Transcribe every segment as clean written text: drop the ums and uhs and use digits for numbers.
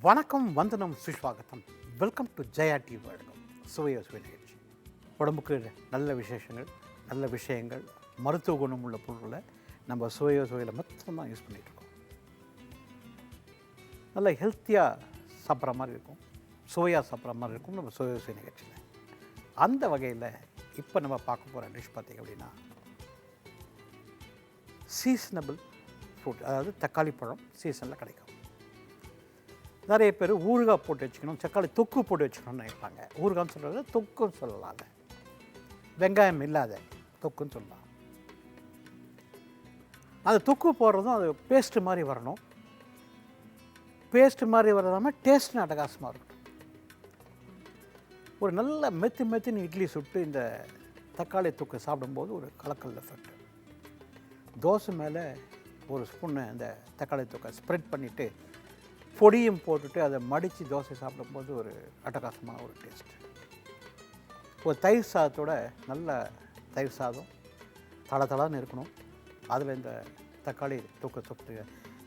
வணக்கம், வந்தனம், சுஸ்வாகத்தம். Welcome to Jaya T world. சுவையோ சுவை நிகழ்ச்சி. உடம்புக்கு நல்ல விசேஷங்கள், நல்ல விஷயங்கள், மருத்துவ குணம் உள்ள பொருட்களை நம்ம சுவையோ சுவையில் மட்டும்தான் யூஸ் பண்ணிகிட்ருக்கோம். நல்ல ஹெல்த்தியாக சாப்பிட்ற மாதிரி இருக்கும், சுவையாக சாப்பிட்ற மாதிரி இருக்கும் நம்ம சுவையோ சுவை நிகழ்ச்சியில். அந்த வகையில் இப்போ நம்ம பார்க்க போகிற டிஷ் பார்த்திங்க அப்படின்னா சீசனபிள் ஃப்ரூட், அதாவது தக்காளி பழம் சீசனில் கிடைக்கும். நிறைய பேர் ஊறுகாய் போட்டு வச்சுக்கணும், தக்காளி தொக்கு போட்டு வச்சுக்கணும்னு நினைப்பாங்க. ஊறுகான்னு சொல்கிறது தொக்குன்னு சொல்லலாம், அதை வெங்காயம் இல்லாத தொக்குன்னு சொல்லலாம். அந்த தொக்கு போடுறதும் அது பேஸ்ட்டு மாதிரி வரணும். பேஸ்ட்டு மாதிரி வரதாமல் டேஸ்ட்னு அட்டகாசமாக இருக்கட்டும். ஒரு நல்ல மெத்துன்னு இட்லி சுட்டு இந்த தக்காளி தொக்கு சாப்பிடும்போது ஒரு கலக்கல் எஃபெக்ட். தோசை மேலே ஒரு ஸ்பூன்னு இந்த தக்காளி தொக்கை ஸ்ப்ரெட் பண்ணிவிட்டு பொடியும் போட்டுட்டு அதை மடித்து தோசை சாப்பிடும்போது ஒரு அட்டகாசமான ஒரு டேஸ்ட். ஒரு தயிர் சாதத்தோட நல்ல தயிர் சாதம் தளன்னு இருக்கணும். அதில் இந்த தக்காளி தொக்கு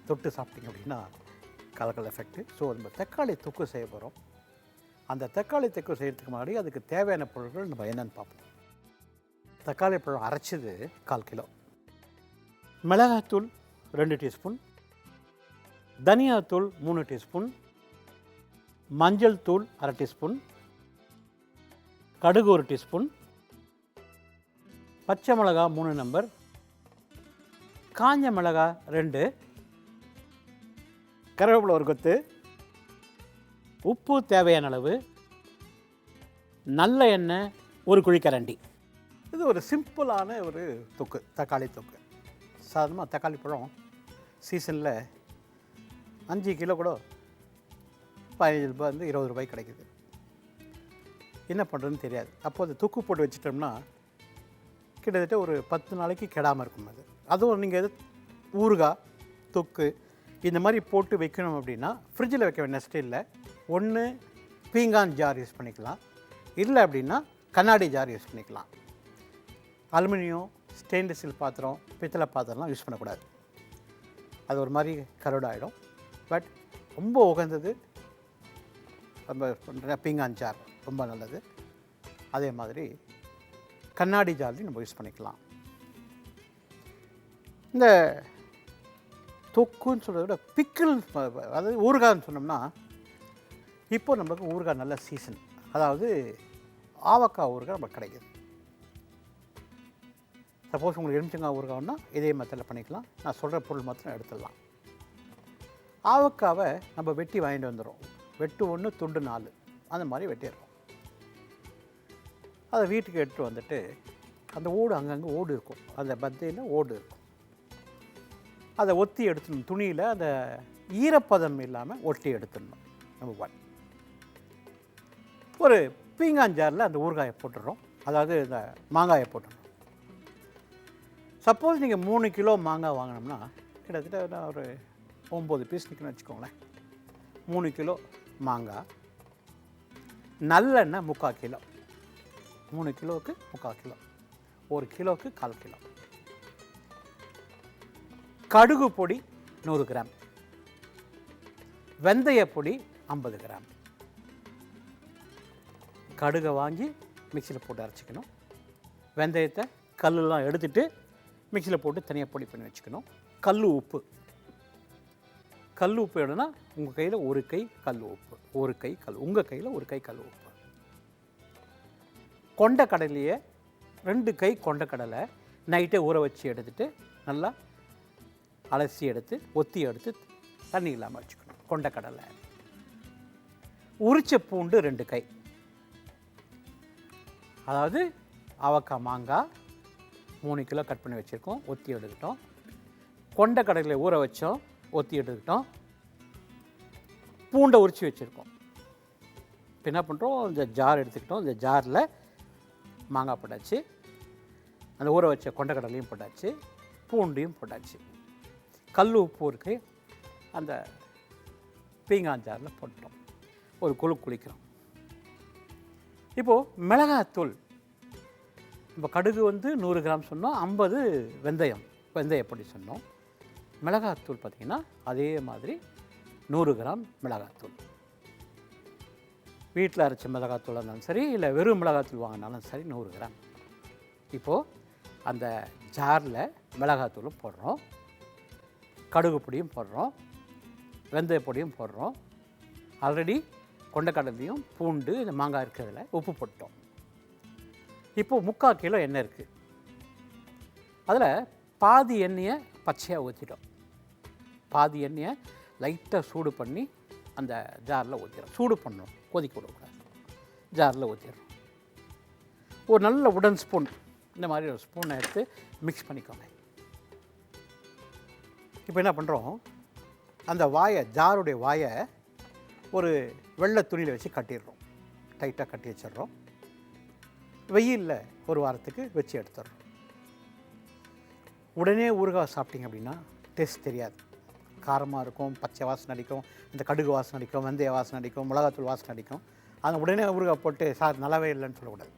தொட்டு சாப்பிட்டிங்க அப்படின்னா கலக்கல் எஃபெக்ட்டு. ஸோ நம்ம தக்காளி தொக்கு செய்ய போகிறோம். அந்த தக்காளி தொக்கு செய்கிறதுக்கு முன்னாடி அதுக்கு தேவையான பொருட்கள் நம்ம என்னென்னு பார்ப்போம். தக்காளி பழம் அரைச்சது 1/4 கிலோ, மிளகாய்த்தூள் 2 டீஸ்பூன், தனியாத்தூள் 3 டீஸ்பூன், மஞ்சள் தூள் 1/2 டீஸ்பூன், கடுகு 1 டீஸ்பூன், பச்சை மிளகா 3 நம்பர், காஞ்ச மிளகா 2, கருவேப்பிலை 1 கொத்து, உப்பு தேவையான அளவு, நல்ல எண்ணெய் 1 குழிக்கரண்டி. இது ஒரு சிம்பிளான ஒரு தொக்கு, தக்காளி தொக்கு. சாதாரணமாக தக்காளி பழம் சீசனில் 5 கிலோ கூட 15 ரூபாய் 20 ரூபாய் கிடைக்குது. என்ன பண்ணுறதுன்னு தெரியாது. அப்போது தொக்கு போட்டு வச்சிட்டோம்னா கிட்டத்தட்ட ஒரு 10 நாளைக்கு கெடாமல் இருக்கும். அதுவும் நீங்கள் ஊறுகாய் தொக்கு இந்த மாதிரி போட்டு வைக்கணும் அப்படின்னா ஃப்ரிட்ஜில் வைக்க வேண்டிய நெக்ஸ்ட் இல்லை. ஒன்று பீங்கான் ஜார் யூஸ் பண்ணிக்கலாம், இல்லை அப்படின்னா கண்ணாடி ஜார் யூஸ் பண்ணிக்கலாம். அலுமினியம், ஸ்டெயின்லெஸ் ஸ்டீல் பாத்திரம், பித்தளை பாத்திரம்லாம் யூஸ் பண்ணக்கூடாது. அது ஒரு மாதிரி கரோடாகிடும். பட் ரொம்ப உகந்தது நம்ம பீங்கான் ஜார், ரொம்ப நல்லது. அதே மாதிரி கண்ணாடி ஜார்லையும் நம்ம யூஸ் பண்ணிக்கலாம். இந்த தொக்குன்னு சொல்கிறத விட பிக்கிள், அதாவது ஊறுகாய்ன்னு சொன்னோம்னா இப்போ நம்மளுக்கு ஊறுகாய் நல்ல சீசன். அதாவது ஆவக்காய் ஊறுகாய் நம்மளுக்கு கிடைக்கிது. சப்போஸ் உங்களுக்கு எலுமிச்சங்காய் ஊறுகாய்னா இதே மெத்தடில் பண்ணிக்கலாம். நான் சொல்கிற பொருள் மாத்திரம் எடுத்துடலாம். ஆவக்காவை நம்ம வெட்டி வாங்கிட்டு வந்துடும். வெட்டு 1 துண்டு 4 அந்த மாதிரி வெட்டிடுறோம். அதை வீட்டுக்கு எடுத்துகிட்டு வந்துட்டு அந்த ஓடு அங்கங்கே ஓடு இருக்கும், அந்த பத்தையில் ஓடு இருக்கும். அதை ஒத்தி எடுத்துடணும். துணியில் அந்த ஈரப்பதம் இல்லாமல் ஒட்டி எடுத்துடணும். நம்பர் 1. ஒரு பீங்கான் ஜாரில் அந்த ஊறுகாயை போட்டுடுறோம், அதாவது இந்த மாங்காயை போட்டுடுறோம். சப்போஸ் நீங்கள் 3 கிலோ மாங்காய் வாங்கினோம்னா கிட்டத்தட்ட ஒரு 9 பீஸ் நிற்கணும்னு வச்சுக்கோங்களேன். 3 கிலோ மாங்காய், நல்லெண்ணெய் 3/4 கிலோ, 3 கிலோவுக்கு 3/4 கிலோ, 1 கிலோவுக்கு 1/4 கிலோ, கடுகு பொடி 100 கிராம், வெந்தய பொடி 50 கிராம். கடுகை வாங்கி மிக்சியில் போட்டு அரைச்சிக்கணும். வெந்தயத்தை கல்லெலாம் எடுத்துகிட்டு மிக்சியில் போட்டு தனியாக பொடி பண்ணி வச்சுக்கணும். கல் உப்பு எடுனா உங்கள் கையில் 1 கை கல் உப்பு, 1 கை கல், உங்கள் கையில் 1 கை கல் உப்பு. கொண்டக்கடலையே 2 கை கொண்டக்கடலை நைட்டே ஊற வச்சு எடுத்துகிட்டு நல்லா அலசி எடுத்து ஒத்தி எடுத்து தண்ணி இல்லாமல் வச்சுக்கணும். கொண்டக்கடலை, உரிச்ச பூண்டு 2 கை, அதாவது அவக்காய் மாங்காய் 3 கிலோ கட் பண்ணி வச்சுருக்கோம், ஒத்தி எடுத்துக்கிட்டோம். கொண்டக்கடலை ஊற வச்சோம், ஒத்தி எடுத்துக்கிட்டோம். பூண்டை உரித்து வச்சுருக்கோம். இப்போ என்ன பண்ணுறோம், இந்த ஜார் எடுத்துக்கிட்டோம். இந்த ஜாரில் மாங்காய் போட்டாச்சு, அந்த ஊற வச்ச கொண்டக்கடலையும் போட்டாச்சு, பூண்டையும் போட்டாச்சு. கல் உப்பு இருக்கு, அந்த பீங்கான் ஜாரில் போட்டோம். ஒரு குளிக்கிறோம். இப்போது மிளகாத்தூள், இப்போ கடுகு 100 கிராம் சொன்னோம், 50 வெந்தயப்பொடி சொன்னோம். மிளகாத்தூள் பார்த்திங்கன்னா அதே மாதிரி 100 கிராம் மிளகாத்தூள். வீட்டில் அரைச்ச மிளகாத்தூளாக இருந்தாலும் சரி, இல்லை வெறும் மிளகாத்தூள் வாங்கினாலும் சரி 100 கிராம். இப்போது அந்த ஜாரில் மிளகாத்தூளும் போடுறோம், கடுகு பொடியும் போடுறோம், வெந்தய பொடியும் போடுறோம், ஆல்ரெடி கொண்டைக்கடலையும் பூண்டு இந்த மாங்காய் இருக்கிறதுல உப்பு போட்டோம். இப்போது 3/4 கிலோ எண்ணெய் இருக்குது. அதில் பாதி எண்ணெயை பச்சையாக ஊற்றிட்டோம். பாதி எண்ணெயை லைட்டாக சூடு பண்ணி அந்த ஜாரில் ஊற்றிடும். சூடு பண்ணணும், கொதிக்க விடக்கூடாது. ஜாரில் ஊற்றிடுறோம். ஒரு நல்ல உடன் ஸ்பூன், இந்த மாதிரி ஒரு ஸ்பூனை எடுத்து மிக்ஸ் பண்ணிக்கோங்க. இப்போ என்ன பண்ணுறோம், அந்த வாயை, ஜாருடைய வாயை ஒரு வெள்ளை துணியில் வச்சு கட்டிடுறோம். டைட்டாக கட்டி வச்சிடுறோம். வெயிலில் ஒரு வாரத்துக்கு வச்சு எடுத்துடுறோம். உடனே ஊறுகாய் சாப்பிட்டீங்க அப்படின்னா டேஸ்ட் தெரியாது. காரமாக இருக்கும், பச்சை வாசனை அடிக்கும், இந்த கடுகு வாசனை அடிக்கும், வெந்தய வாசனை அடிக்கும், மிளகாத்தூள் வாசனை அடிக்கும். அதை உடனே ஊறுகாய் போட்டு சார் நல்லாவே இல்லைன்னு சொல்லக்கூடாது.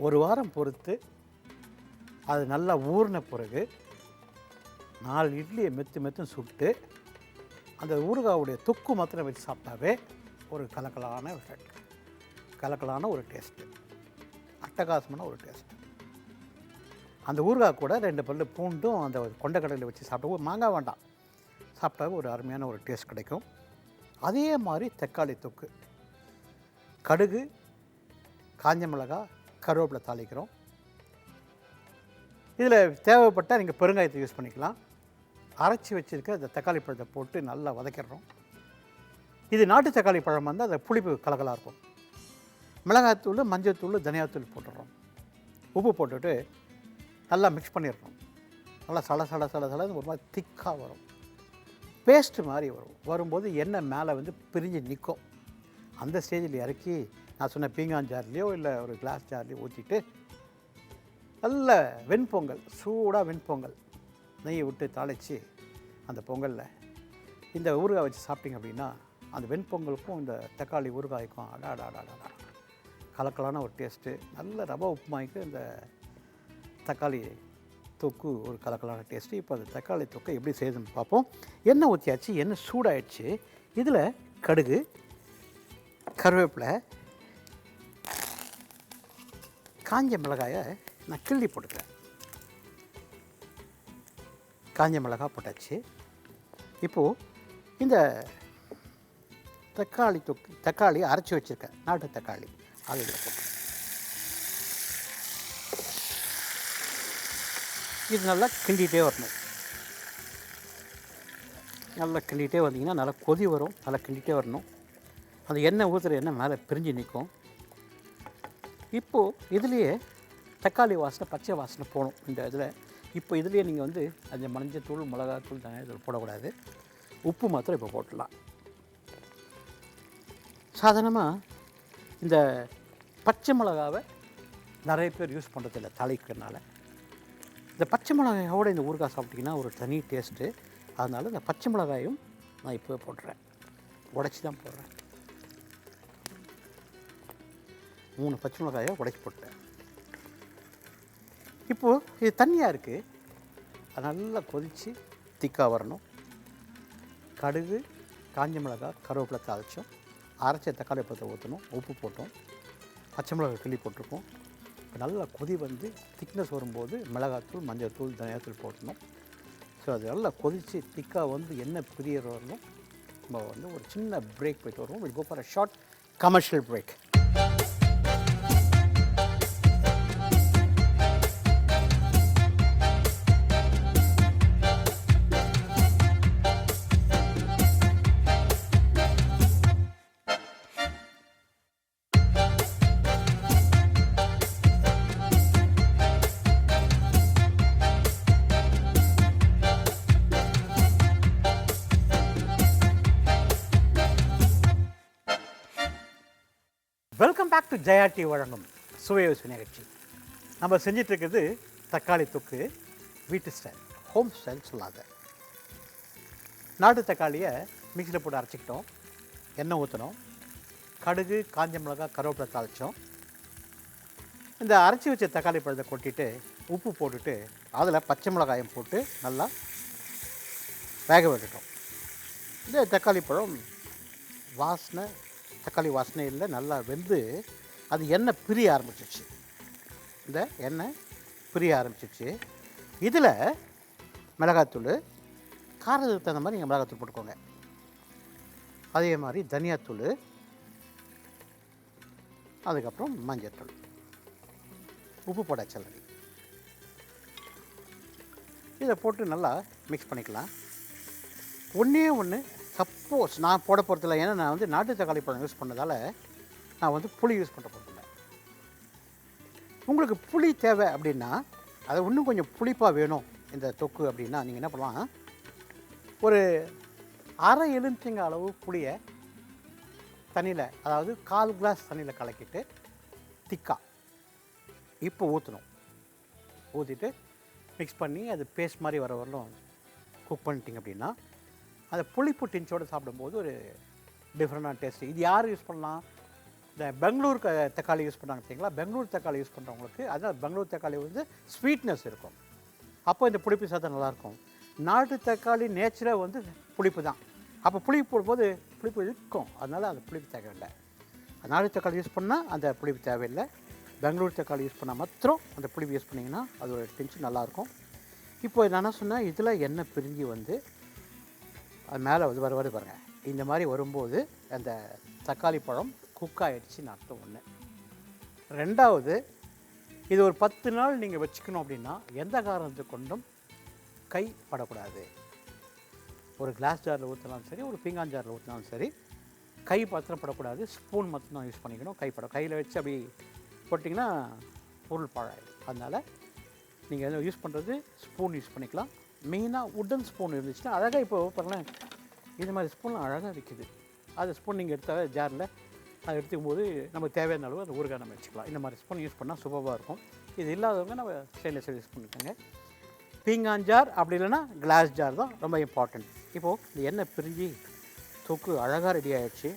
ஒரு வாரம் பொறுத்து அது நல்லா ஊறின பிறகு 4 இட்லியை மெத்துன்னு சுட்டு அந்த ஊறுகாவுடைய தொக்கு மாத்திரம் வச்சு சாப்பிட்டாவே ஒரு கலக்கலான ஒரு டேஸ்ட்டு, அட்டகாசமான ஒரு டேஸ்ட்டு. அந்த ஊறுகாய் கூட 2 பல்லு பூண்டும் அந்த கொண்டைக்கடலையில் வச்சு சாப்பிட்டா, மாங்காய் வேண்டாம், சாப்பிட்டாவே ஒரு அருமையான ஒரு டேஸ்ட் கிடைக்கும். அதே மாதிரி தக்காளி தொக்கு, கடுகு, காஞ்ச மிளகாய், கருவேப்பிலை தாளிக்கிறோம். இதில் தேவைப்பட்டால் நீங்கள் பெருங்காயத்தை யூஸ் பண்ணிக்கலாம். அரைச்சி வச்சுருக்க அந்த தக்காளி பழத்தை போட்டு நல்லா வதக்கிடுறோம். இது நாட்டு தக்காளி பழம் வந்து அந்த புளிப்பு கலகலாக இருக்கும். மிளகாத்தூள், மஞ்சள்தூள், தனியாத்தூள் போட்டுடுறோம். உப்பு போட்டுட்டு நல்லா மிக்ஸ் பண்ணிடுறோம். நல்லா சலன்னு ஒரு மாதிரி திக்காக வரும், பேஸ்ட்டு மாதிரி வரும். வரும்போது எண்ணெய் மேலே வந்து பிரிஞ்சு நிற்கும். அந்த ஸ்டேஜில் இறக்கி நான் சொன்ன பீங்கான் ஜார்லேயோ இல்லை ஒரு கிளாஸ் ஜார்லேயோ ஊற்றிட்டு நல்ல வெண்பொங்கல், சூடாக வெண்பொங்கல் நெய்யை விட்டு தாளித்து அந்த பொங்கலில் இந்த ஊறுகாய் வச்சு சாப்பிட்டிங்க அப்படின்னா அந்த வெண்பொங்கலுக்கும் இந்த தக்காளி ஊறுகாய்க்கும் அடாடாடாடா கலக்கலான ஒரு டேஸ்ட்டு. நல்ல ரவா உப்புமாய்க்கு இந்த தக்காளி தொக்கு ஒரு கலக்கலான டேஸ்ட்டு. இப்போ அந்த தக்காளி தொக்கை எப்படி செய்யுதுன்னு பார்ப்போம். எண்ணெய் ஊற்றியாச்சு, எண்ணெய் சூடாகிடுச்சு. இதில் கடுகு, கருவேப்பிலை, காஞ்ச மிளகாயை நான் கிள்ளி போட்டுக்கிறேன். காஞ்ச மிளகாய் போட்டாச்சு. இப்போது இந்த தக்காளி அரைச்சி வச்சுருக்கேன், நாட்டு தக்காளி, அது இதில் போட்டு இது நல்லா கிண்டிகிட்டே வரணும். நல்லா கிண்டிகிட்டே வந்தீங்கன்னா நல்லா கொதி வரும். நல்லா கிண்டிகிட்டே வரணும். அந்த எண்ணெய் ஊற்றுற எண்ணெய் மேலே பிரிஞ்சு நிற்கும். இப்போது இதுலேயே தக்காளி வாசனை, பச்சை வாசனை போகணும் இந்த இதில். இப்போ இதுலேயே நீங்கள் வந்து அந்த மஞ்சத்தூள், மிளகாத்தூள், தனியாத்தூள் போடக்கூடாது. உப்பு மாத்திரம் இப்போ போட்டுடலாம். சாதாரணமாக இந்த பச்சை மிளகாவை நிறைய பேர் யூஸ் பண்ணுறதில்ல தாளிக்கிறதுனால. இந்த பச்சை மிளகாயோடு இந்த ஊறுகாய் சாப்பிட்டிங்கன்னா ஒரு தனி டேஸ்ட்டு. அதனால் இந்த பச்சை மிளகாயும் நான் இப்போ போட்டுறேன். உடச்சி தான் போடுறேன். 3 பச்சை மிளகாயை உடைச்சி போட்டேன். இப்போது இது தண்ணியாக இருக்குது, அது நல்லா கொதித்து திக்காக வரணும். கடுகு, காஞ்ச மிளகாய், கருவேப்பிலை தாளித்தோம், அரைச்ச தக்காளி பழத்தை ஊற்றணும், உப்பு போட்டோம், பச்சை மிளகாய் கிள்ளி போட்டிருக்கோம். இப்போ நல்லா கொதி வந்து திக்னஸ் வரும்போது மிளகாத்தூள், மஞ்சள்தூள், தனியாத்தூள் போட்டணும். ஸோ அது நல்லா கொதித்து திக்காக வந்து எண்ணெய் பிரியற வரணும். நம்ம வந்து ஒரு சின்ன பிரேக் போய்ட்டு வருவோம். Will go for a short commercial break. Welcome back to Jaya TV வழங்கும் சுவையோசு நிகழ்ச்சி. நம்ம செஞ்சிட்ருக்கிறது தக்காளி தொக்கு, வீட்டு ஸ்டைல், ஹோம் ஸ்டைல் சொல்லாத. நாட்டு தக்காளியை மிக்சியில் போட்டு அரைச்சிக்கிட்டோம், எண்ணெய் ஊற்றணும், கடுகு, காஞ்ச மிளகாய், கருவேப்பிலை தாளித்தோம். இந்த அரைச்சி வச்ச தக்காளி பழத்தை கொட்டிட்டு உப்பு போட்டுட்டு அதில் பச்சை மிளகாயம் போட்டு நல்லா வேக விட்டுட்டோம். இந்த தக்காளி பழம் வாசனை, தக்காளி வாசனை இல்லை, நல்லா வெந்து அது எண்ணெய் பிரிய ஆரம்பிச்சிச்சு. இந்த எண்ணெய் பிரிய ஆரம்பிச்சிச்சு. இதில் மிளகாத்தூள், காரத்துக்கு தகுந்த மாதிரி நீங்கள் மிளகாத்தூள் போட்டுக்கோங்க. அதே மாதிரி தனியாத்தூள், அதுக்கப்புறம் மஞ்சத்தூள், உப்பு போட்டாச்சு. இதை போட்டு நல்லா மிக்ஸ் பண்ணிக்கலாம். ஒன்று சப்போஸ் நான் போட போகிறதில்ல, ஏன்னா நான் வந்து நாட்டு தக்காளி பழம் யூஸ் பண்ணதால் நான் வந்து புளி யூஸ் பண்ண போகிறதில்ல. உங்களுக்கு புளி தேவை அப்படின்னா, அதை இன்னும் கொஞ்சம் புளிப்பாக வேணும் இந்த தொக்கு அப்படின்னா, நீங்கள் என்ன பண்ணலாம், ஒரு அரை எலுமிச்சங்காய் அளவு புளியை தண்ணியில், அதாவது 1/4 கிளாஸ் தண்ணியில் கலக்கிட்டு திக்கா இப்போ ஊற்றணும். ஊற்றிட்டு மிக்ஸ் பண்ணி அது பேஸ்ட் மாதிரி வர வரலும் குக் பண்ணிட்டீங்க அப்படின்னா, அதை புளிப்பு டிஞ்சோடு சாப்பிடும்போது ஒரு டிஃப்ரெண்டான டேஸ்ட்டு. இது யார் யூஸ் பண்ணலாம்? இந்த பெங்களூர் தக்காளி யூஸ் பண்ணாங்க பார்த்தீங்களா? பெங்களூர் தக்காளி யூஸ் பண்ணுறவங்களுக்கு, அதான் பெங்களூர் தக்காளி வந்து ஸ்வீட்னஸ் இருக்கும், அப்போ இந்த புளிப்பு சாதம் நல்லாயிருக்கும். நாட்டு தக்காளி நேச்சுராக வந்து புளிப்பு தான், அப்போ புளிப்பு போடும்போது புளிப்பு இருக்கும், அதனால் அந்த புளிப்பு தேவையில்லை. நாட்டு தக்காளி யூஸ் பண்ணால் அந்த புளிப்பு தேவையில்லை. பெங்களூர் தக்காளி யூஸ் பண்ணால் மாத்திரம் அந்த புளிப்பு யூஸ் பண்ணிங்கன்னா அது ஒரு டென்ஷன் நல்லாயிருக்கும். இப்போ நான் என்ன சொன்னால், இதில் எண்ணெய் பிரிஞ்சு வந்து அது மேலே வந்து வருவது பாருங்கள். இந்த மாதிரி வரும்போது அந்த தக்காளி பழம் குக் ஆகிடுச்சின்னு அர்த்தம். ஒன்று. ரெண்டாவது, இது ஒரு 10 நாள் நீங்கள் வச்சுக்கணும் அப்படின்னா எந்த காரணத்தை கொண்டும் கை படக்கூடாது. ஒரு கிளாஸ் ஜாரில் ஊற்றினாலும் சரி, ஒரு பீங்கான் ஜாரில் ஊற்றினாலும் சரி, கை பாத்திரம் படக்கூடாது. ஸ்பூன் மட்டும் தான் யூஸ் பண்ணிக்கணும். கையில் வச்சு அப்படி போட்டிங்கன்னா பொருள் பாழாயிடும். அதனால் நீங்கள் எதுவும் யூஸ் பண்ணுறது ஸ்பூன் யூஸ் பண்ணிக்கலாம். மெயினாக உட்டன் ஸ்பூன் இருந்துச்சுன்னா அழகாக, இப்போ பாருங்களேன் இந்த மாதிரி ஸ்பூன்லாம் அழகாக விற்கிது. அது ஸ்பூன் நீங்கள் எடுத்தால் ஜாரில் அதை எடுத்துக்கும் போது நமக்கு தேவையான அளவு அந்த ஊறுகாய் நம்ம வச்சுக்கலாம். இந்த மாதிரி ஸ்பூன் யூஸ் பண்ணால் சூப்பராக இருக்கும். இது இல்லாதவங்க நம்ம ஸ்டெயின்லெஸ் ஸ்டீல் யூஸ் பண்ணிக்கோங்க. பீங்கான் ஜார் அப்படி இல்லைன்னா கிளாஸ் ஜார் தான் ரொம்ப இம்பார்ட்டன்ட். இப்போது இந்த எண்ணெய் பிரிஞ்சு தொக்கு அழகாக ரெடி ஆகிடுச்சு.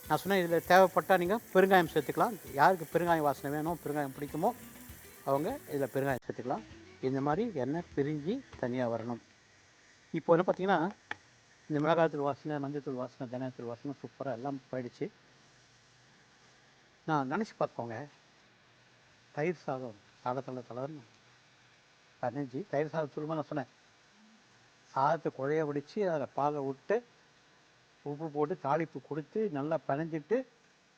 நான் சொன்னேன், இதில் தேவைப்பட்டால் நீங்கள் பெருங்காயம் சேர்த்துக்கலாம். யாருக்கு பெருங்காயம் வாசனை வேணும், பெருங்காயம் பிடிக்குமோ அவங்க இதில் பெருங்காயம் சேர்த்துக்கலாம். இந்த மாதிரி எண்ணெய் பிரிஞ்சு தனியாக வரணும். இப்போ என்ன பார்த்தீங்கன்னா, இந்த மிளகாத்தூள் வாசனை, மஞ்சத்தூள் வாசனை, தனியாத்தூள் வாசனை சூப்பராக எல்லாம் போயிடுச்சு. நான் நினச்சி பார்த்துக்கோங்க, தயிர் சாதம் தளர்னு பதினஞ்சு தயிர் சாதம் சுருமா நான் சொன்னேன், சாதத்தை குழைய பிடிச்சி அதில் பாலை விட்டு உப்பு போட்டு தாளிப்பு கொடுத்து நல்லா பிணைஞ்சிட்டு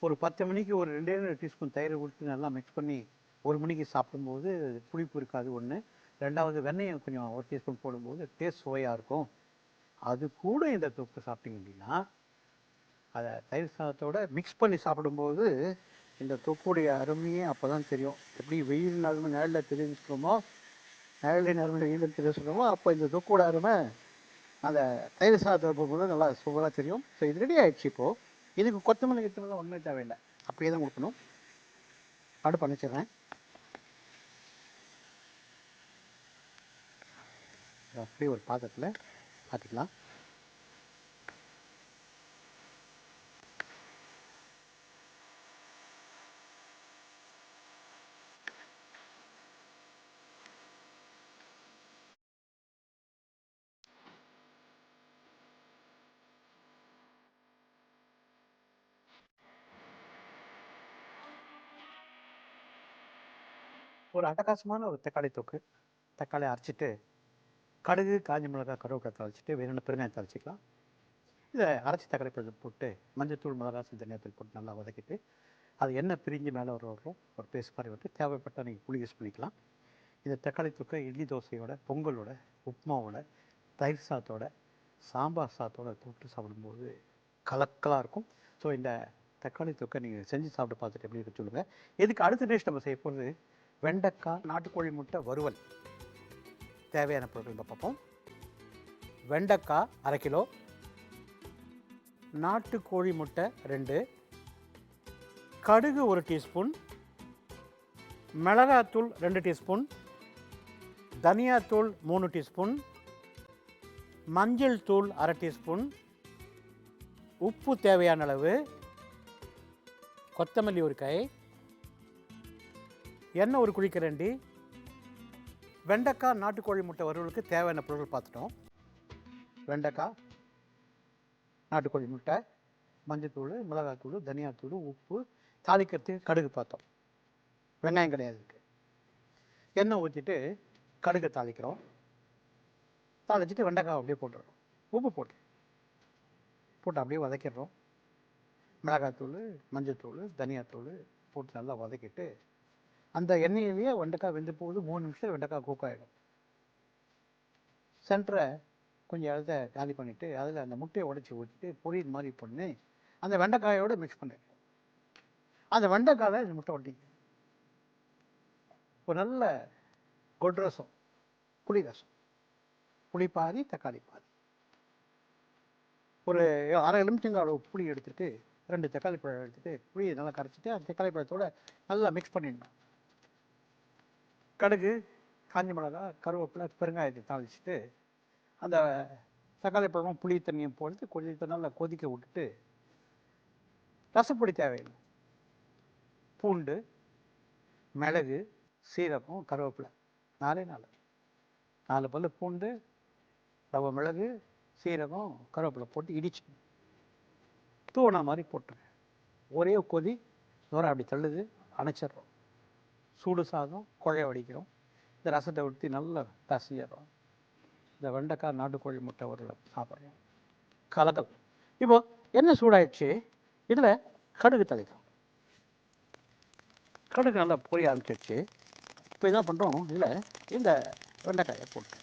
ஒரு 10 மணிக்கு ஒரு 2 டீஸ்பூன் தயிர் விட்டு நல்லா மிக்ஸ் பண்ணி 1 மணிக்கு சாப்பிடும்போது புளிப்பு இருக்காது. ஒன்று. ரெண்டாவது, வெண்ணெயை கொஞ்சம் 1 டீஸ்பூன் போடும்போது டேஸ்ட் சுவையாக இருக்கும். அது கூட இந்த தொக்கு சாப்பிட்டீங்க அப்படின்னா, அதை தயிர் சாதத்தோடு மிக்ஸ் பண்ணி சாப்பிடும்போது இந்த தொக்குடைய அருமையே அப்போ தான் தெரியும். எப்படி வெயில் நேரமும் நிழலில் தெரிஞ்சுக்கிறோமோ, நிழலில் நேரமும் வெயிலில் தெரிஞ்சுக்கிறோமோ, அப்போ இந்த தொக்கோட அருமை அந்த தயிர் சாதத்தை போகும்போது நல்லா சூப்பராக தெரியும். ஸோ இது ரெடி ஆகிடுச்சு. இப்போது இதுக்கு கொத்தமல்லி கிட்டமெல்லாம் ஒன்றுமே தேவையில்லை, அப்படியே தான் கொடுக்கணும். அடுப்பு அணைச்சிடுறேன். அப்படியே ஒரு பாத்திரத்தில் பார்த்துக்கலாம். ஒரு அட்டகாசமான ஒரு தக்காளி தொக்கு. தக்காளி அரைச்சிட்டு கடுகு, காஞ்ச மிளகாய், கருவேப்பிலை தாளிச்சிட்டு வேணும்னு பெருங்காயம் தாளிச்சிக்கலாம். இதை அரைச்சி தக்காளி பழம் போட்டு மஞ்சத்தூள், மிளகாய், தனியாத்தூள் போட்டு நல்லா வதக்கிட்டு அது எண்ணெய் பிரிஞ்சு மேலே வரும் ஒரு பேஸ்ட் மாதிரி விட்டு தேவைப்பட்டால் நீங்கள் புளி யூஸ் பண்ணிக்கலாம். இந்த தக்காளி தொக்கை இட்லி தோசையோட, பொங்கலோட, உப்புமாவோட, தயிர் சாதத்தோட, சாம்பார் சாதத்தோட தொட்டு சாப்பிடும்போது கலக்கலாக இருக்கும். ஸோ இந்த தக்காளி தொக்கை நீங்கள் செஞ்சு சாப்பிட்டு பார்த்துட்டு எப்படி இருக்கு சொல்லுங்கள். இதுக்கு அடுத்த டிஷ் நம்ம செய்ய போகிறது வெண்டைக்காய் நாட்டுக்கோழி முட்டை வறுவல். தேவையான பொருட்கள் பார்ப்போம். வெண்டைக்காய் 1/2 கிலோ, நாட்டுக்கோழி முட்டை 2, கடுகு 1 டீஸ்பூன், மிளகாத்தூள் 2 டீஸ்பூன், தனியாத்தூள் 3 டீஸ்பூன், மஞ்சள் தூள் 1/2 டீஸ்பூன், உப்பு தேவையான அளவு, கொத்தமல்லி 1 கை, எண்ணெய் 1 குழிக்கரண்டி. வெண்டைக்காய் நாட்டுக்கோழி முட்டை வறுவலுக்கு தேவையான பொருட்கள் பார்த்துட்டோம். வெண்டைக்காய் நாட்டுக்கோழி முட்டை, மஞ்சத்தூள், மிளகாத்தூள், தனியாத்தூள், உப்பு, தாளிக்கிறதுக்கு கடுகு பார்த்தோம். வெங்காயம் கிடையாது. எண்ணெய் ஊற்றிட்டு கடுகை தாளிக்கிறோம். தாளிச்சிட்டு வெண்டைக்காய் அப்படியே போட்டுடுறோம். உப்பு போட்டு அப்படியே வதக்கிடுறோம். மிளகாத்தூள், மஞ்சத்தூள், தனியாத்தூள் போட்டு நல்லா வதக்கிட்டு அந்த எண்ணெயிலேயே வெண்டைக்காய் வெந்து போகுது. 3 நிமிஷம் வெண்டைக்காய் குக் ஆகிடும். சென்டரை கொஞ்சம் இடத்த காலி பண்ணிவிட்டு அதில் அந்த முட்டையை உடச்சி ஊற்றிட்டு பொரியல் மாதிரி பண்ணி அந்த வெண்டைக்காயோடு மிக்ஸ் பண்ணு. அந்த வெண்டைக்காயில் இந்த முட்டை ஒட்டி ஒரு நல்ல கொட் ரசம், புளி ரசம், புளி பாதி தக்காளி பாதி, ஒரு அரை எலுமிச்சங்காய் அளவு புளி எடுத்துகிட்டு 2 தக்காளி பழம் எடுத்துகிட்டு புளியை நல்லா கரைச்சிட்டு அந்த தக்காளி பழத்தோடு நல்லா மிக்ஸ் பண்ணிடணும். கடுகு, காஞ்சி மிளகா, கருவேப்பிலை, பெருங்காயத்தை தாளிச்சிட்டு அந்த தக்காளி பழமும் புளி தண்ணியும் போட்டு கொஞ்சம் நல்லா கொதிக்க விட்டுட்டு ரசப்பொடி தேவையில்லை. பூண்டு, மிளகு, சீரகம், கருவேப்பிலை 4 பல்லு பூண்டு, ரவை மிளகு, சீரகம், கருவேப்பிலை போட்டு இடிச்சு தூணா மாதிரி போட்டுருங்க. ஒரே கொதி நுரை அப்படி தள்ளுது, அணைச்சிட்றோம். சூடு சாதம் குழைய வடிக்கிறோம். இந்த ரசத்தை ஊற்றி நல்லா பசிடுறோம். இந்த வெண்டைக்காய் நாட்டுக்கோழி முட்டை ஒரு சாப்பிட்றோம். கலக்கல். இப்போ என்ன சூடாயிடுச்சு, இதில் கடுகு தளிக்கிறோம். கடுகு நல்லா பொரிய ஆரம்பிச்சிடுச்சு. இப்போ என்ன பண்ணுறோம், இதில் இந்த வெண்டைக்காயை போட்டு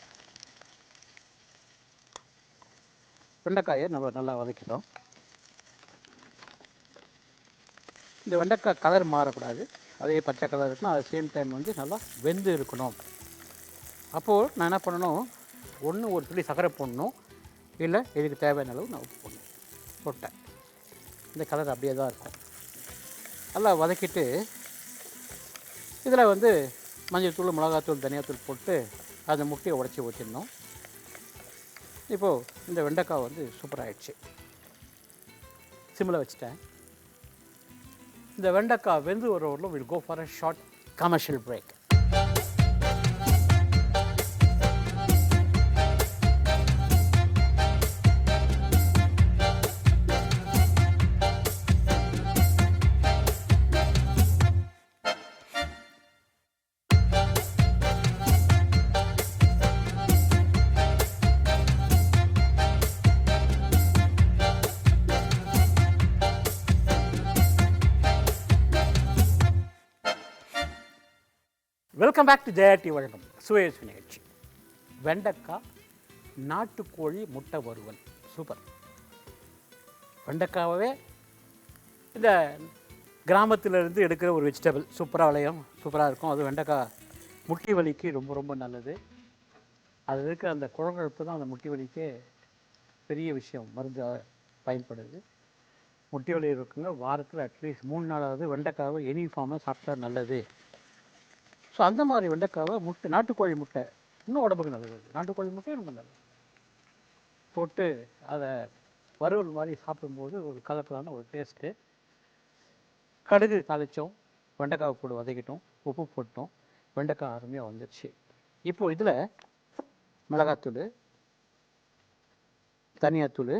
வெண்டைக்காயை நம்ம நல்லா வதக்கிறோம். இந்த வெண்டைக்காய் கலர் மாறக்கூடாது, அதே பச்சை கலர் இருக்கணும். அது சேம் டைம் நல்லா வெந்து இருக்கணும். அப்போது நான் என்ன பண்ணணும், ஒன்று ஒரு துளி சர்க்கரை போடணும், இல்லை இதுக்கு தேவையான அளவு நான் உப்பு போடணும். போட்டேன். இந்த கலர் அப்படியே தான் இருக்கும். நல்லா வதக்கிட்டு இதில் மஞ்சள் தூள், மிளகாத்தூள், தனியாத்தூள் போட்டு அந்த முட்டையை உடச்சி ஊற்றிடணும். இப்போது இந்த வெண்டைக்காய் சூப்பராகிடுச்சு. சிம்மில் வச்சுட்டேன். இந்த வெண்டைக்காய் வெந்து வரவரில் will go for a short commercial break. Welcome back to ஜெயடி வழங்கும் சுயேஸ் நிகழ்ச்சி. வெண்டைக்காய் நாட்டுக்கோழி முட்டை வறுவல் சூப்பர். வெண்டைக்காவே இந்த கிராமத்திலிருந்து எடுக்கிற ஒரு வெஜிடபிள், சூப்பராக விளையும், சூப்பராக இருக்கும். அது வெண்டைக்காய் முட்டி வலிக்கு ரொம்ப ரொம்ப நல்லது. அது இருக்க அந்த குழம்பு தான் அந்த முட்டி வலிக்கே பெரிய விஷயம், மருந்து பயன்படுது. முட்டி வலி இருக்குங்க, வாரத்தில் அட்லீஸ்ட் 3 நாளாவது வெண்டைக்காவை எனி ஃபார்மாக சாப்பிட்டா நல்லது. ஸோ அந்த மாதிரி வெண்டைக்காவை முட்டை, நாட்டுக்கோழி முட்டை இன்னும் உடம்புக்கு நல்லது. நாட்டுக்கோழி முட்டையும் ரொம்ப நல்லது. போட்டு அதை வறுவல் மாதிரி சாப்பிடும்போது ஒரு கலக்கலான ஒரு டேஸ்ட்டு. கடுகு தாளித்தோம், வெண்டைக்காவை போட்டு வதக்கிட்டோம், உப்பு போட்டோம், வெண்டைக்காய் அருமையாக வந்துடுச்சு. இப்போது இதில் மிளகாத்தூள், தனியாத்தூள்,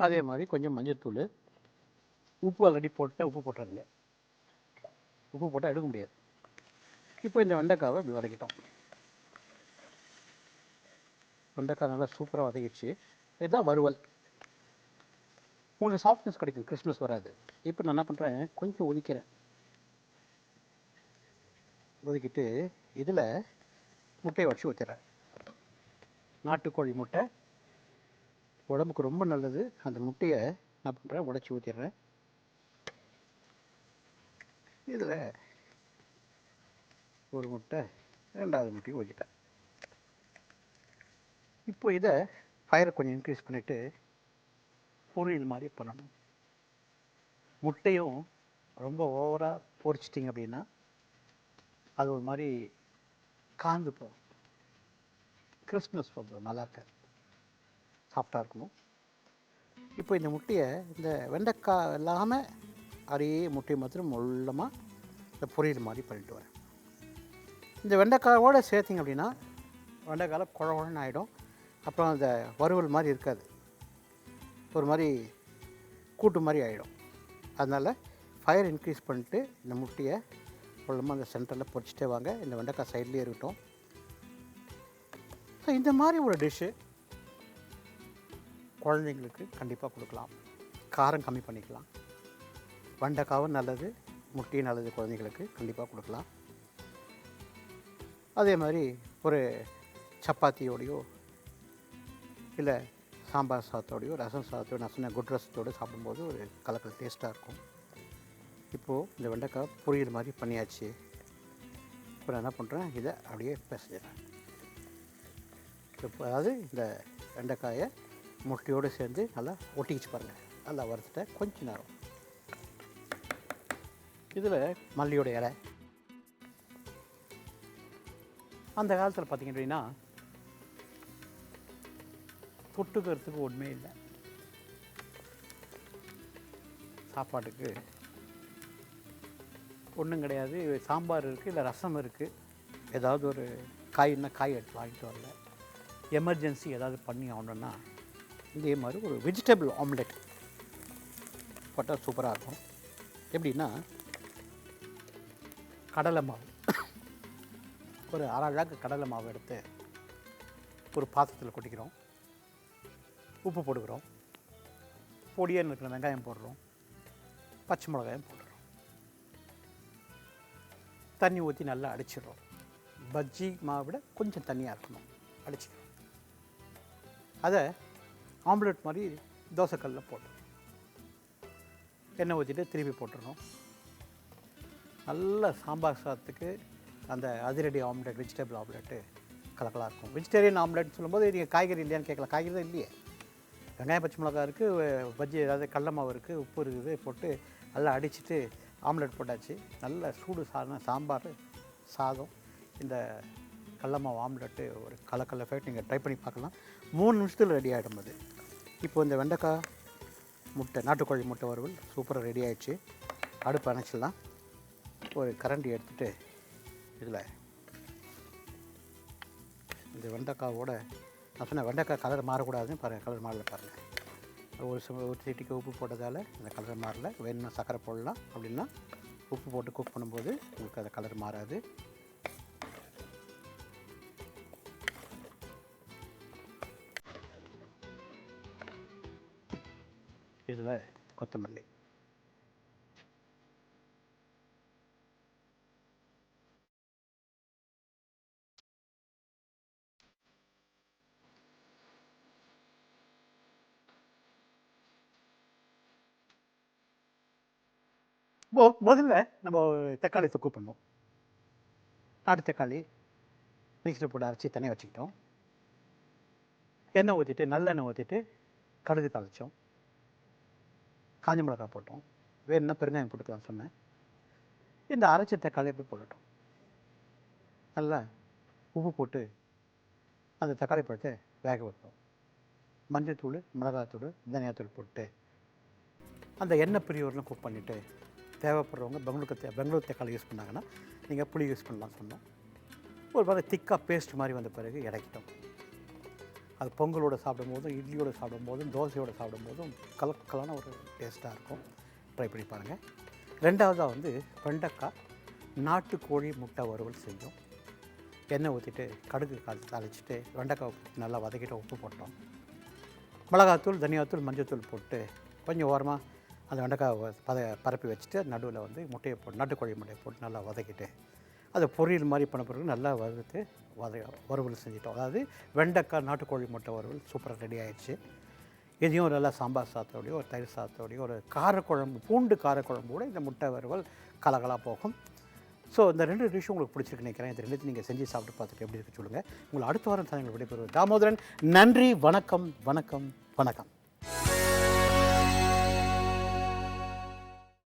அதே மாதிரி கொஞ்சம் மஞ்சத்தூள், உப்பு ஆல்ரெடி போட்டு உப்பு போட்டுறதுங்க. உப்பு போட்டால் எடுக்க முடியாது. இப்போ இந்த வெண்டைக்காவை இப்படி வதக்கிட்டோம். வெண்டைக்காய் நல்லா சூப்பராக வதக்கிடுச்சு. இதுதான் வறுவல். உங்களுக்கு சாஃப்ட்னஸ் கிடைக்கும், கிறிஸ்மஸ் வராது. இப்போ நான் என்ன பண்ணுறேன், கொஞ்சம் ஒதுக்கிறேன். ஒதுக்கிட்டு இதில் முட்டையை உடச்சி ஊற்றிடுறேன். நாட்டுக்கோழி முட்டை உடம்புக்கு ரொம்ப நல்லது. அந்த முட்டையை என்ன பண்ணுறேன், உடச்சி ஊற்றிடுறேன். இதில் ஒரு முட்டை, 2வது முட்டையும் ஊற்றிட்டேன். இப்போ இதை ஃபயரை கொஞ்சம் இன்க்ரீஸ் பண்ணிவிட்டு பொரியல் மாதிரி பண்ணணும். முட்டையும் ரொம்ப ஓவராக பொரிச்சிட்டிங்க அப்படின்னா அது ஒரு மாதிரி காந்து போகும். கிறிஸ்மஸ் ரொம்ப நல்லா இருக்காது, சாஃப்டாக இருக்கணும். இப்போ இந்த முட்டையை இந்த வெண்டைக்காய் இல்லாமல் அப்படியே முட்டையை மாத்திரம் முள்ளமாக இந்த பொரியல் மாதிரி பண்ணிட்டு வரேன். இந்த வெண்டைக்காயோடு சேர்த்திங்க அப்படின்னா வெண்டைக்காயில் குழகுழன்னு ஆகிடும். அப்புறம் அந்த வறுவல் மாதிரி இருக்காது, ஒரு மாதிரி கூட்டு மாதிரி ஆகிடும். அதனால் ஃபயர் இன்க்ரீஸ் பண்ணிட்டு இந்த முட்டையை கொஞ்சமாக அந்த சென்டரில் பொரிச்சிட்டே வாங்க. இந்த வெண்டைக்காய் சைட்லேயே இருக்கட்டும். ஸோ இந்த மாதிரி ஒரு டிஷ்ஷு குழந்தைங்களுக்கு கண்டிப்பாக கொடுக்கலாம். காரம் கம்மி பண்ணிக்கலாம். வெண்டைக்காவும் நல்லது, முட்டையும் நல்லது, குழந்தைங்களுக்கு கண்டிப்பாக கொடுக்கலாம். அதே மாதிரி ஒரு சப்பாத்தியோடையோ இல்லை சாம்பார் சாதத்தோடையோ ரசம் சாதத்தோடு நான் சொன்ன குட் ரசத்தோடு சாப்பிடும்போது ஒரு கலக்கல் டேஸ்ட்டாக இருக்கும். இப்போது இந்த வெண்டைக்காய் பொரியல் மாதிரி பண்ணியாச்சு. இப்போ நான் என்ன பண்ணுறேன், இதை அப்படியே பிசைஞ்சிடறேன். இப்போ அதாவது இந்த வெண்டைக்காயை முட்டையோடு சேர்ந்து நல்லா ஒட்டிக்கிச்சு பாருங்கள். நல்லா வறுத்துட்டேன் கொஞ்ச நேரம். இதில் மல்லியோட இலை. அந்த காலத்தில் பார்த்திங்க அப்படின்னா தொட்டுக்கிறதுக்கு ஒன்றுமே இல்லை. சாப்பாட்டுக்கு ஒன்றும் கிடையாது. சாம்பார் இருக்குது, இல்லை ரசம் இருக்குது, ஏதாவது ஒரு காய்னா காய் எடுத்து வாங்கிட்டு வரல, எமர்ஜென்சி ஏதாவது பண்ணி ஆகணுன்னா இதே மாதிரி ஒரு வெஜிடபிள் ஆம்லெட் போட்டால் சூப்பராக இருக்கும். எப்படின்னா கடலை மாவு, ஒரு அரை அழகு கடலை மாவு எடுத்து ஒரு பாத்திரத்தில் கொட்டிக்கிறோம். உப்பு போட்டுக்கிறோம். பொடியாக இருக்கிற வெங்காயம் போடுறோம், பச்சை மிளகாயம் போடுறோம். தண்ணி ஊற்றி நல்லா அடிச்சிடுறோம். பஜ்ஜி மாவை விட கொஞ்சம் தண்ணியாக இருக்கணும், அடிச்சிக்கிறோம். அதை ஆம்லெட் மாதிரி தோசைக்கல்லில் போட்டுறோம். எண்ணெய் ஊற்றிட்டு திருப்பி போட்டுடணும். நல்ல சாம்பார் சாதத்துக்கு அந்த அதிரடி ஆம்லெட், வெஜிடபிள் ஆம்லெட்டு கலக்கலாக இருக்கும். வெஜிடேரியன் ஆம்லெட்னு சொல்லும்போது நீங்கள் காய்கறி இல்லையான்னு கேட்கலாம். காய்கறி தான் இல்லையே, வெங்காயம் பச்சை மிளகா இருக்குது, பஜ்ஜி அதாவது கடலை மாவு இருக்குது, உப்பு இருக்குது, போட்டு நல்லா அடிச்சுட்டு ஆம்லெட் போட்டாச்சு. நல்ல சூடு சாம்பார் சாதம், இந்த கடலை மாவு ஆம்லெட்டு ஒரு கலக்கல் எஃபெக்ட். நீங்கள் ட்ரை பண்ணி பார்க்கலாம். 3 நிமிஷத்தில் ரெடி ஆகிடும் அது. இப்போ இந்த வெண்டைக்காய் முட்டை, நாட்டுக்கோழி முட்டை வறுவல் சூப்பராக ரெடி ஆகிடுச்சு. அடுப்பு அணைச்சிடலாம். ஒரு கரண்டி எடுத்துகிட்டு இதில் இந்த வெண்டைக்காவோட நான் சொன்னேன் வெண்டைக்காய் கலர் மாறக்கூடாதுன்னு பாருங்கள். கலர் மாறல பாருங்கள். ஒரு சீட்டிக்கு உப்பு போட்டதால் இந்த கலர் மாறல. வேணும்னா சர்க்கரை போடலாம். அப்படின்னா உப்பு போட்டு குக் பண்ணும்போது உங்களுக்கு அந்த கலர் மாறாது. இதில் கொத்தமல்லி, முதல்ல நம்ம தக்காளி தொக்கு பண்ணோம். நாட்டு தக்காளி மிக்சியில் போட்டு அரைச்சி தனியாக வச்சுக்கிட்டோம். எண்ணெய் ஊற்றிட்டு, நல்லெண்ணெய் ஊற்றிட்டு கடுகு தாளித்தோம். காஞ்ச மிளகாய் போட்டோம். வேணும்னா பெருங்காயம் போட்டுக்கலாம் சொன்னேன். இந்த அரைச்ச தக்காளி போய் போட்டுட்டோம். நல்லா உப்பு போட்டு அந்த தக்காளி பழத்தை வேக வைப்போம். மஞ்சள் தூள், மிளகாத்தூள், தனியாத்தூள் போட்டு அந்த எண்ணெய் பிரியோரெலாம் குக் பண்ணிவிட்டு தேவைப்படுறவங்க பெங்களூர் தக்காளி யூஸ் பண்ணாங்கன்னா நீங்கள் புளி யூஸ் பண்ணலாம் சொன்னோம். ஒரு மாதிரி திக்காக பேஸ்ட் மாதிரி வந்த பிறகு இறக்கிட்டோம். அது பொங்கலோடு சாப்பிடும்போதும், இட்லியோடு சாப்பிடும்போதும், தோசையோடு சாப்பிடும்போதும் கலக்கலான ஒரு டேஸ்ட்டாக இருக்கும். ட்ரை பண்ணி பாருங்கள். ரெண்டாவதாக வெண்டைக்காய் நாட்டுக்கோழி முட்டை வறுவல் செஞ்சோம். எண்ணெய் ஊற்றிட்டு கடுகு தாளிச்சிட்டு வெண்டைக்காய் நல்லா வதக்கிட்டு உப்பு போட்டோம். மிளகாத்தூள், தனியாத்தூள், மஞ்சள் போட்டு கொஞ்சம் ஓரமாக அந்த வெண்டைக்காய் பரப்பி வச்சுட்டு நடுவில் முட்டையை போட்டு, நாட்டுக்கோழி முட்டையை போட்டு நல்லா வதக்கிட்டு அதை பொரியல் மாதிரி பண்ண பிறகு நல்லா வறுத்து வறுவல் செஞ்சிட்டோம். அதாவது வெண்டைக்காய் நாட்டுக்கோழி முட்டை வறுவல் சூப்பராக ரெடி ஆகிடுச்சு. இதையும் நல்லா சாம்பார் சாதத்தோடையோ ஒரு தயிர் சாதத்தோடையோ ஒரு காரக்குழம்பு, பூண்டு காரக்குழம்போடு இந்த முட்டை வறுவல் கலகலாக போகும். ஸோ இந்த 2 டிஷ்ஷும் உங்களுக்கு பிடிச்சிருக்கு நினைக்கிறேன். இது 2 நீங்கள் செஞ்சு சாப்பிட்டு பார்த்துட்டு எப்படி இருக்கு சொல்லுங்கள். உங்களை அடுத்த வாரம் தான் எங்களுக்கு விடைபெறுவது தாமோதரன். நன்றி, வணக்கம், வணக்கம், வணக்கம்.